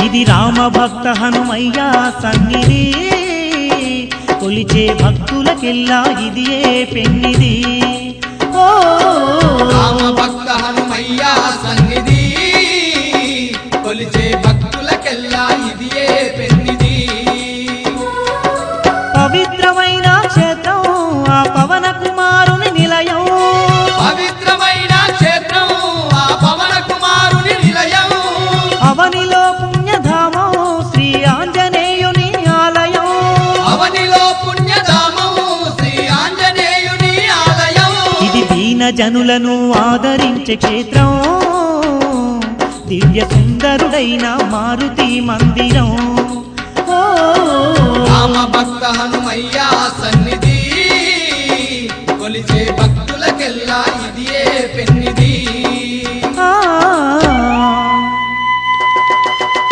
ఇది రామ భక్త హనుమయ్య సన్నిధి కొలిచే భక్తులకెల్లా ఇదియే పెన్నిది ఓ రామ భక్త హనుమయ్య సన్నిధి కొలిచే భక్తులకెల్లా ఇదియే పెన్నిది పవిత్రమైన క్షేత్రం ఆ పవన కుమారుని నిలయం పవిత్రమైన క్షేత్రం ఆ పవన కుమారుని నిలయం అవనిలో పుణ్యధామం శ్రీ ఆంజనేయుని ఆలయం అవనిలో పుణ్యధామం శ్రీ ఆంజనేయుని ఆలయం ఇది దీన జనులను ఆదరించే క్షేత్రం దివ్య సుందరుడైన మారుతి మందిరం ఓ రామ భక్త హనుమయ్య సన్నిధి కొలిచే భక్తులకెల్లా ఇదియే పెన్నిది